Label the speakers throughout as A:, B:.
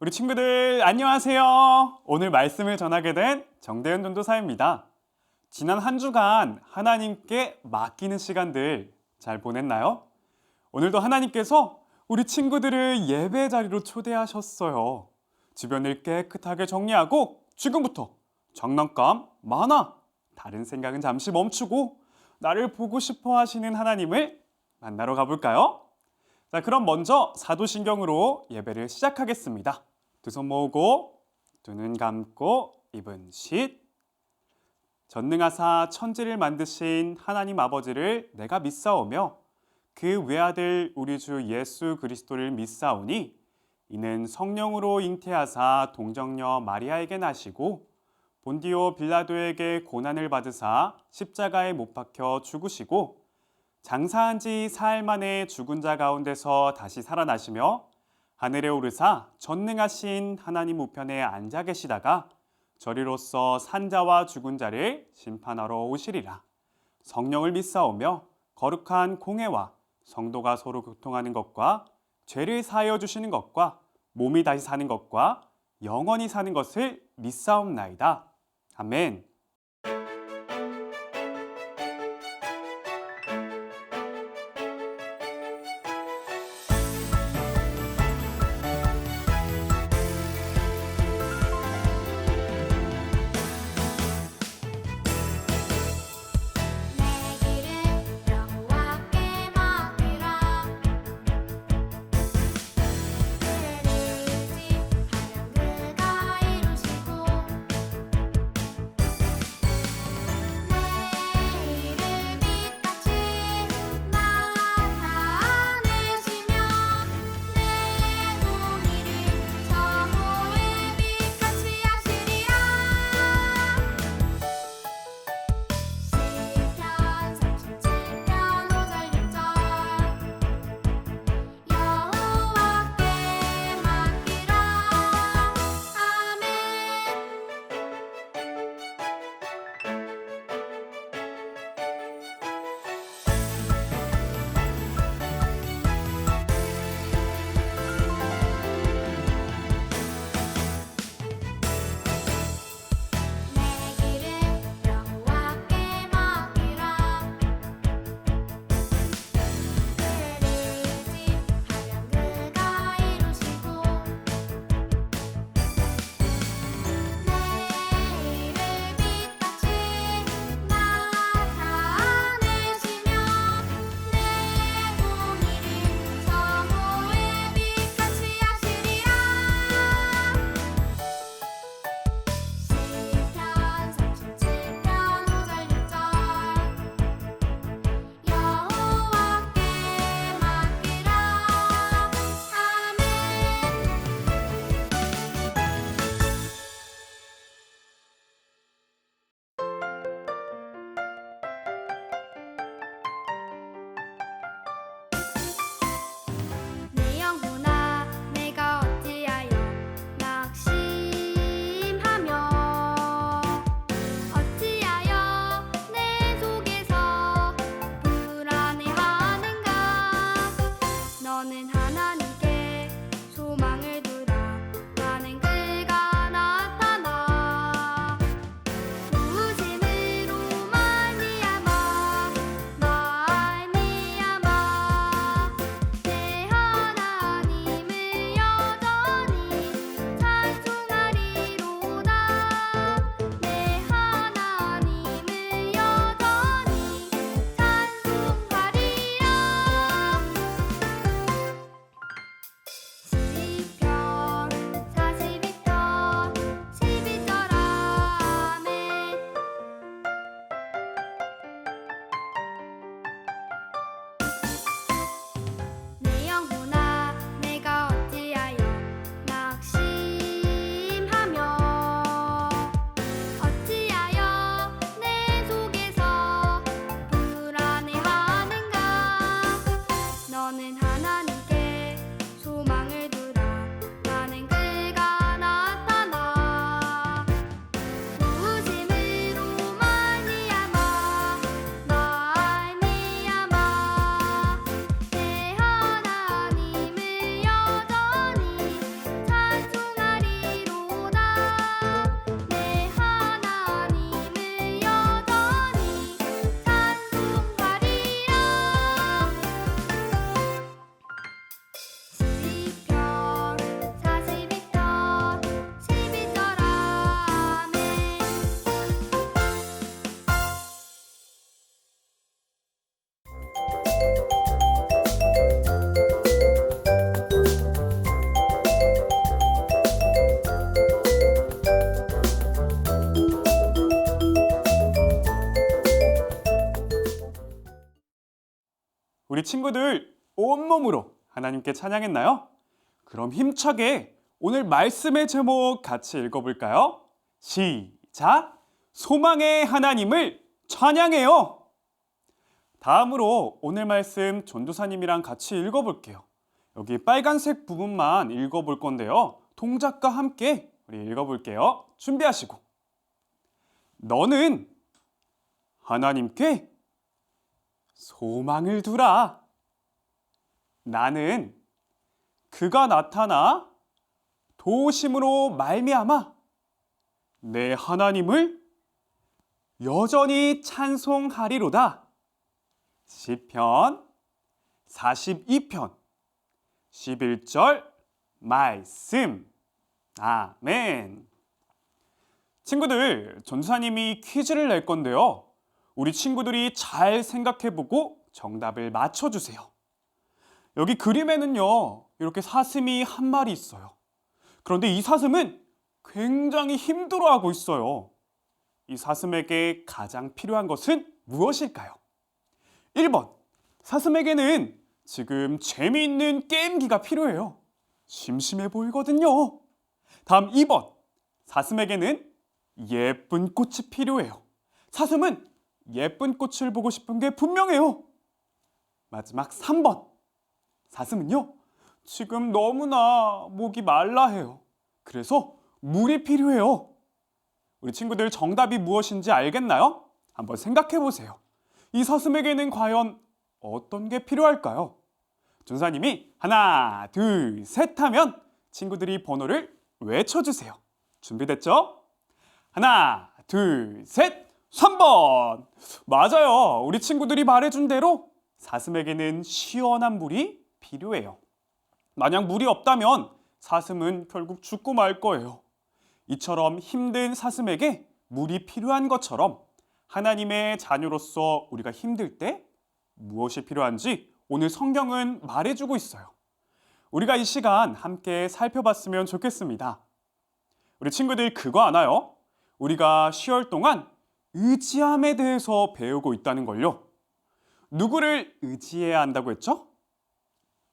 A: 우리 친구들 안녕하세요. 오늘 말씀을 전하게 된 정대현 전도사입니다. 지난 한 주간 하나님께 맡기는 시간들 잘 보냈나요? 오늘도 하나님께서 우리 친구들을 예배 자리로 초대하셨어요. 주변을 깨끗하게 정리하고 지금부터 장난감, 만화, 다른 생각은 잠시 멈추고 나를 보고 싶어 하시는 하나님을 만나러 가볼까요? 자, 그럼 먼저 사도신경으로 예배를 시작하겠습니다. 두 손 모으고 두 눈 감고 입은 쉿. 전능하사 천지를 만드신 하나님 아버지를 내가 믿사오며 그 외아들 우리 주 예수 그리스도를 믿사오니 이는 성령으로 잉태하사 동정녀 마리아에게 나시고 본디오 빌라도에게 고난을 받으사 십자가에 못 박혀 죽으시고 장사한 지 사흘 만에 죽은 자 가운데서 다시 살아나시며 하늘에 오르사 전능하신 하나님 우편에 앉아 계시다가 저리로서 산자와 죽은 자를 심판하러 오시리라. 성령을 믿사오며 거룩한 공회와 성도가 서로 교통하는 것과 죄를 사하여 주시는 것과 몸이 다시 사는 것과 영원히 사는 것을 믿사옵나이다. 아멘.
B: 내 영혼아 내가 어찌하여 낙심하며 어찌하여 내 속에서 불안해하는가. 너는 하나님께 소망을 두라. 나는 그가 나타나 부으심으로 말미암아 내 하나님을 여전히 찬송하리로다. 내 하나님을 여전히 찬송하리라. 시편 42편 12절 아멘. 내 영혼아 내가 어찌하여 낙심하며 어찌하여 내 속에서 불안해하는가. 너는 하나님께 소망을 두라. 나는 그가 나타나 부으심으로 말미암아 내 하나님을 여전히 찬송하리로다.
A: 친구들 온몸으로 하나님께 찬양했나요? 그럼 힘차게 오늘 말씀의 제목 같이 읽어볼까요? 시작! 소망의 하나님을 찬양해요! 다음으로 오늘 말씀 전도사님이랑 같이 읽어볼게요. 여기 빨간색 부분만 읽어볼 건데요. 동작과 함께 우리 읽어볼게요. 준비하시고. 너는 하나님께 소망을 두라. 나는 그가 나타나 도우심으로 말미암아 내 하나님을 여전히 찬송하리로다. 시편 42편 11절 말씀. 아멘. 친구들, 전도사님이 퀴즈를 낼 건데요. 우리 친구들이 잘 생각해보고 정답을 맞춰주세요. 여기 그림에는요, 이렇게 사슴이 한 마리 있어요. 그런데 이 사슴은 굉장히 힘들어하고 있어요. 이 사슴에게 가장 필요한 것은 무엇일까요? 1번, 사슴에게는 지금 재미있는 게임기가 필요해요. 심심해 보이거든요. 다음 2번, 사슴에게는 예쁜 꽃이 필요해요. 사슴은 예쁜 꽃을 보고 싶은 게 분명해요. 마지막 3번, 사슴은요, 지금 너무나 목이 말라 해요. 그래서 물이 필요해요. 우리 친구들 정답이 무엇인지 알겠나요? 한번 생각해 보세요. 이 사슴에게는 과연 어떤 게 필요할까요? 전사님이 하나, 둘, 셋 하면 친구들이 번호를 외쳐주세요. 준비됐죠? 하나, 둘, 셋, 3번! 맞아요. 우리 친구들이 말해준 대로 사슴에게는 시원한 물이 필요해요. 만약 물이 없다면 사슴은 결국 죽고 말 거예요. 이처럼 힘든 사슴에게 물이 필요한 것처럼 하나님의 자녀로서 우리가 힘들 때 무엇이 필요한지 오늘 성경은 말해주고 있어요. 우리가 이 시간 함께 살펴봤으면 좋겠습니다. 우리 친구들 그거 아나요? 우리가 10월 동안 의지함에 대해서 배우고 있다는 걸요. 누구를 의지해야 한다고 했죠?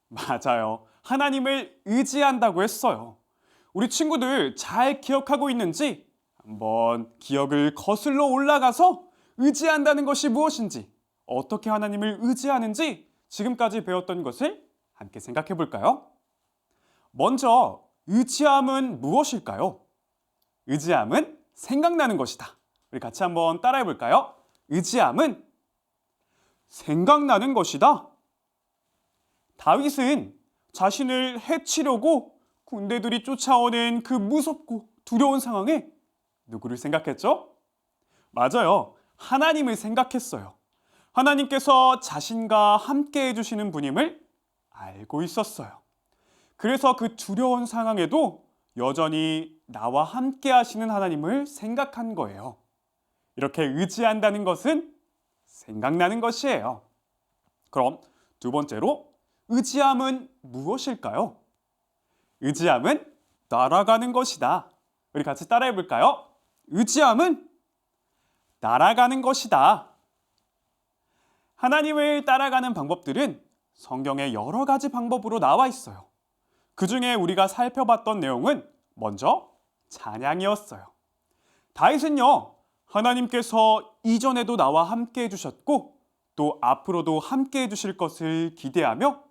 A: 맞아요. 하나님을 의지한다고 했어요. 우리 친구들 잘 기억하고 있는지 한번 기억을 거슬러 올라가서 의지한다는 것이 무엇인지, 어떻게 하나님을 의지하는지 지금까지 배웠던 것을 함께 생각해 볼까요? 먼저 의지함은 무엇일까요? 의지함은 생각나는 것이다. 우리 같이 한번 따라해 볼까요? 의지함은 생각나는 것이다. 다윗은 자신을 해치려고 군대들이 쫓아오는 그 무섭고 두려운 상황에 누구를 생각했죠? 맞아요. 하나님을 생각했어요. 하나님께서 자신과 함께 해주시는 분임을 알고 있었어요. 그래서 그 두려운 상황에도 여전히 나와 함께 하시는 하나님을 생각한 거예요. 이렇게 의지한다는 것은 생각나는 것이에요. 그럼 두 번째로 의지함은 무엇일까요? 의지함은 날아가는 것이다. 우리 같이 따라해 볼까요? 의지함은 날아가는 것이다. 하나님을 따라가는 방법들은 성경에 여러 가지 방법으로 나와 있어요. 그 중에 우리가 살펴봤던 내용은 먼저 찬양이었어요. 다윗은요, 하나님께서 이전에도 나와 함께 해주셨고 또 앞으로도 함께 해주실 것을 기대하며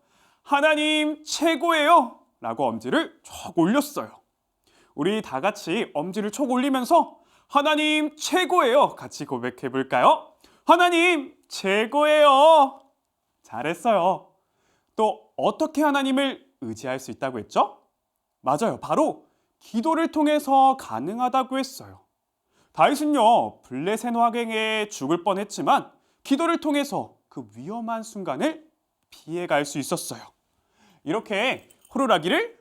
A: 하나님 최고예요! 라고 엄지를 쭉 올렸어요. 우리 다 같이 엄지를 쭉 올리면서 하나님 최고예요! 같이 고백해 볼까요? 하나님 최고예요! 잘했어요. 또 어떻게 하나님을 의지할 수 있다고 했죠? 맞아요. 바로 기도를 통해서 가능하다고 했어요. 다윗은요, 블레셋 왕에게 죽을 뻔했지만 기도를 통해서 그 위험한 순간을 피해갈 수 있었어요. 이렇게 호루라기를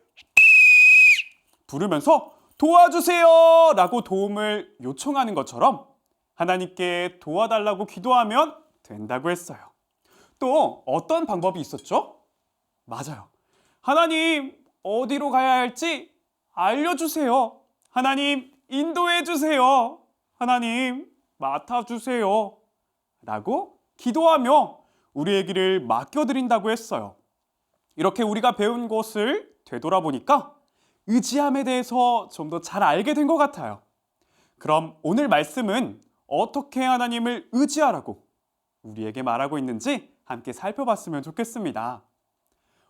A: 부르면서 도와주세요! 라고 도움을 요청하는 것처럼 하나님께 도와달라고 기도하면 된다고 했어요. 또 어떤 방법이 있었죠? 맞아요. 하나님, 어디로 가야 할지 알려주세요. 하나님, 인도해 주세요. 하나님, 맡아주세요. 라고 기도하며 우리의 길을 맡겨드린다고 했어요. 이렇게 우리가 배운 것을 되돌아보니까 의지함에 대해서 좀 더 잘 알게 된 것 같아요. 그럼 오늘 말씀은 어떻게 하나님을 의지하라고 우리에게 말하고 있는지 함께 살펴봤으면 좋겠습니다.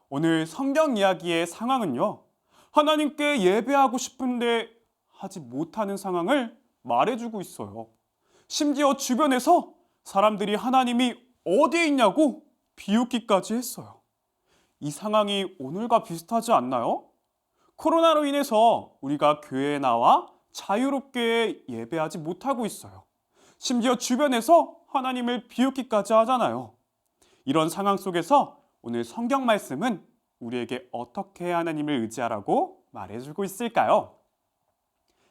A: 오늘 성경 이야기의 상황은요, 하나님께 예배하고 싶은데 하지 못하는 상황을 말해주고 있어요. 심지어 주변에서 사람들이 하나님이 어디에 있냐고 비웃기까지 했어요. 이 상황이 오늘과 비슷하지 않나요? 코로나로 인해서 우리가 교회에 나와 자유롭게 예배하지 못하고 있어요. 심지어 주변에서 하나님을 비웃기까지 하잖아요. 이런 상황 속에서 오늘 성경 말씀은 우리에게 어떻게 하나님을 의지하라고 말해주고 있을까요?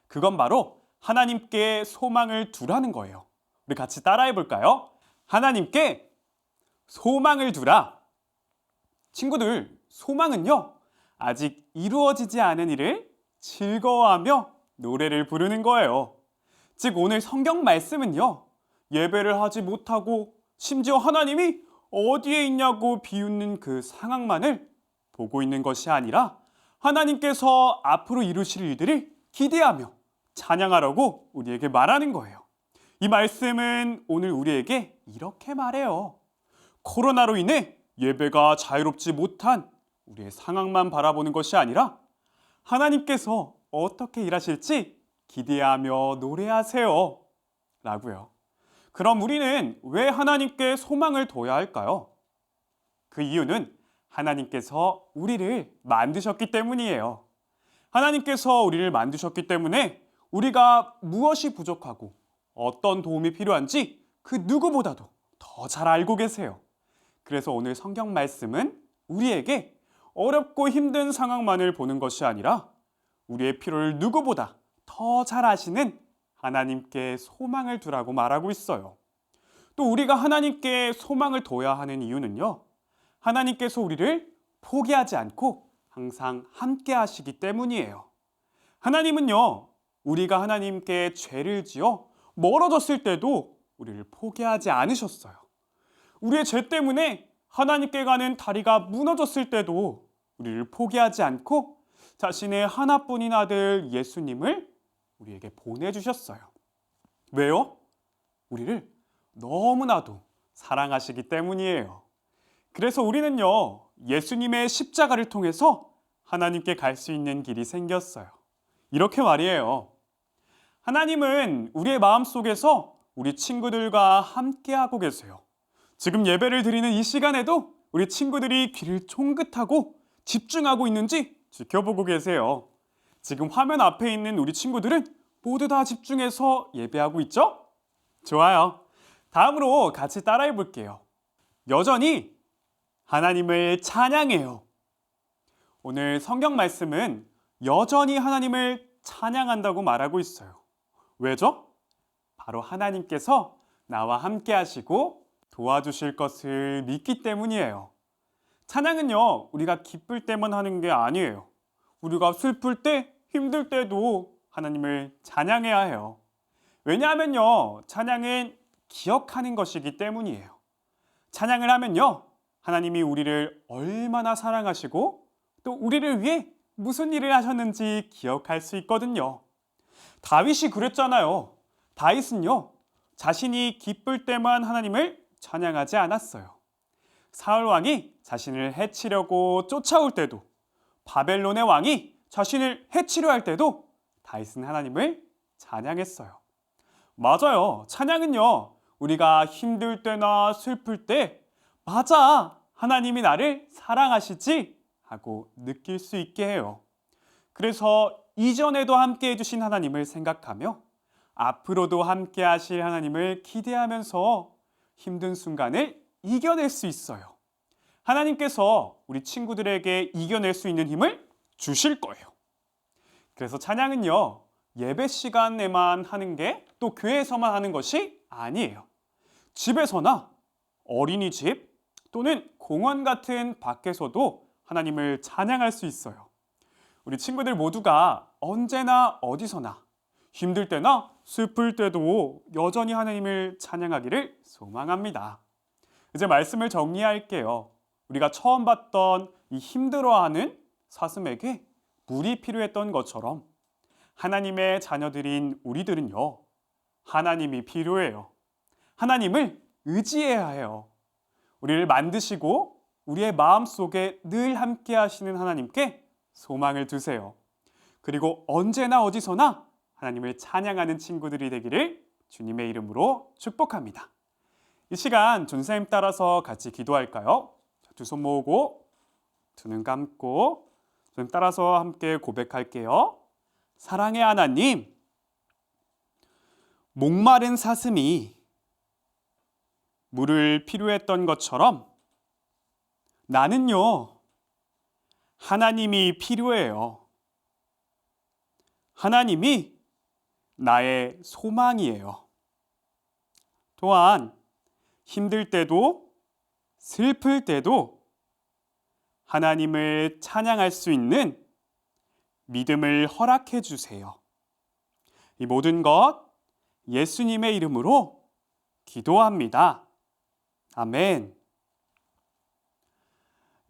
A: 그건 바로 하나님께 소망을 두라는 거예요. 우리 같이 따라해 볼까요? 하나님께 소망을 두라. 친구들, 소망은요, 아직 이루어지지 않은 일을 즐거워하며 노래를 부르는 거예요. 즉, 오늘 성경 말씀은요, 예배를 하지 못하고 심지어 하나님이 어디에 있냐고 비웃는 그 상황만을 보고 있는 것이 아니라 하나님께서 앞으로 이루실 일들을 기대하며 찬양하라고 우리에게 말하는 거예요. 이 말씀은 오늘 우리에게 이렇게 말해요. 코로나로 인해 예배가 자유롭지 못한 우리의 상황만 바라보는 것이 아니라 하나님께서 어떻게 일하실지 기대하며 노래하세요. 라고요. 그럼 우리는 왜 하나님께 소망을 둬야 할까요? 그 이유는 하나님께서 우리를 만드셨기 때문이에요. 하나님께서 우리를 만드셨기 때문에 우리가 무엇이 부족하고 어떤 도움이 필요한지 그 누구보다도 더 잘 알고 계세요. 그래서 오늘 성경 말씀은 우리에게 어렵고 힘든 상황만을 보는 것이 아니라 우리의 필요를 누구보다 더 잘 아시는 하나님께 소망을 두라고 말하고 있어요. 또 우리가 하나님께 소망을 둬야 하는 이유는요, 하나님께서 우리를 포기하지 않고 항상 함께 하시기 때문이에요. 하나님은요, 우리가 하나님께 죄를 지어 멀어졌을 때도 우리를 포기하지 않으셨어요. 우리의 죄 때문에 하나님께 가는 다리가 무너졌을 때도 우리를 포기하지 않고 자신의 하나뿐인 아들 예수님을 우리에게 보내주셨어요. 왜요? 우리를 너무나도 사랑하시기 때문이에요. 그래서 우리는요, 예수님의 십자가를 통해서 하나님께 갈 수 있는 길이 생겼어요. 이렇게 말이에요. 하나님은 우리의 마음속에서 우리 친구들과 함께하고 계세요. 지금 예배를 드리는 이 시간에도 우리 친구들이 귀를 쫑긋하고 집중하고 있는지 지켜보고 계세요. 지금 화면 앞에 있는 우리 친구들은 모두 다 집중해서 예배하고 있죠? 좋아요. 다음으로 같이 따라해 볼게요. 여전히 하나님을 찬양해요. 오늘 성경 말씀은 여전히 하나님을 찬양한다고 말하고 있어요. 왜죠? 바로 하나님께서 나와 함께 하시고 도와주실 것을 믿기 때문이에요. 찬양은요, 우리가 기쁠 때만 하는 게 아니에요. 우리가 슬플 때, 힘들 때도 하나님을 찬양해야 해요. 왜냐하면요, 찬양은 기억하는 것이기 때문이에요. 찬양을 하면요, 하나님이 우리를 얼마나 사랑하시고 또 우리를 위해 무슨 일을 하셨는지 기억할 수 있거든요. 다윗이 그랬잖아요. 다윗은요, 자신이 기쁠 때만 하나님을 찬양하지 않았어요. 사울 왕이 자신을 해치려고 쫓아올 때도, 바벨론의 왕이 자신을 해치려 할 때도 다윗은 하나님을 찬양했어요. 맞아요. 찬양은요, 우리가 힘들 때나 슬플 때, 맞아, 하나님이 나를 사랑하시지 하고 느낄 수 있게 해요. 그래서 이전에도 함께 해주신 하나님을 생각하며 앞으로도 함께 하실 하나님을 기대하면서 힘든 순간을 이겨낼 수 있어요. 하나님께서 우리 친구들에게 이겨낼 수 있는 힘을 주실 거예요. 그래서 찬양은요, 예배 시간에만 하는 게 또 교회에서만 하는 것이 아니에요. 집에서나 어린이집 또는 공원 같은 밖에서도 하나님을 찬양할 수 있어요. 우리 친구들 모두가 언제나 어디서나 힘들 때나 슬플 때도 여전히 하나님을 찬양하기를 소망합니다. 이제 말씀을 정리할게요. 우리가 처음 봤던 이 힘들어하는 사슴에게 물이 필요했던 것처럼 하나님의 자녀들인 우리들은요, 하나님이 필요해요. 하나님을 의지해야 해요. 우리를 만드시고 우리의 마음속에 늘 함께 하시는 하나님께 소망을 두세요. 그리고 언제나 어디서나 하나님을 찬양하는 친구들이 되기를 주님의 이름으로 축복합니다. 이 시간 전사님 따라서 같이 기도할까요? 두 손 모으고 두 눈 감고 좀 따라서 함께 고백할게요. 사랑의 하나님, 목마른 사슴이 물을 필요했던 것처럼 나는요, 하나님이 필요해요. 하나님이 나의 소망이에요. 또한 힘들 때도 슬플 때도 하나님을 찬양할 수 있는 믿음을 허락해 주세요. 이 모든 것 예수님의 이름으로 기도합니다. 아멘.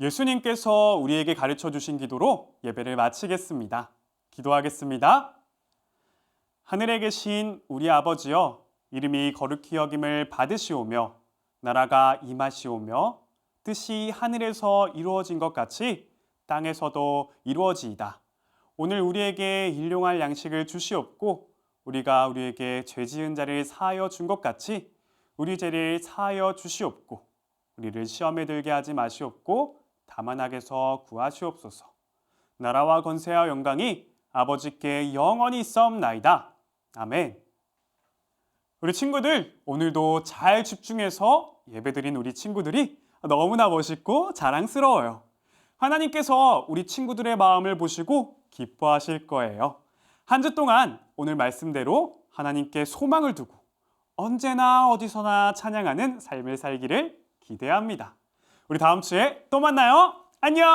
A: 예수님께서 우리에게 가르쳐 주신 기도로 예배를 마치겠습니다. 기도하겠습니다. 하늘에 계신 우리 아버지여, 이름이 거룩히 여김을 받으시오며 나라가 임하시오며 뜻이 하늘에서 이루어진 것 같이 땅에서도 이루어지이다. 오늘 우리에게 일용할 양식을 주시옵고 우리가 우리에게 죄 지은 자를 사하여 준 것 같이 우리 죄를 사하여 주시옵고 우리를 시험에 들게 하지 마시옵고 다만 악에서 구하시옵소서. 나라와 권세와 영광이 아버지께 영원히 있사옵나이다. 아멘. 우리 친구들, 오늘도 잘 집중해서 예배드린 우리 친구들이 너무나 멋있고 자랑스러워요. 하나님께서 우리 친구들의 마음을 보시고 기뻐하실 거예요. 한 주 동안 오늘 말씀대로 하나님께 소망을 두고 언제나 어디서나 찬양하는 삶을 살기를 기대합니다. 우리 다음 주에 또 만나요. 안녕!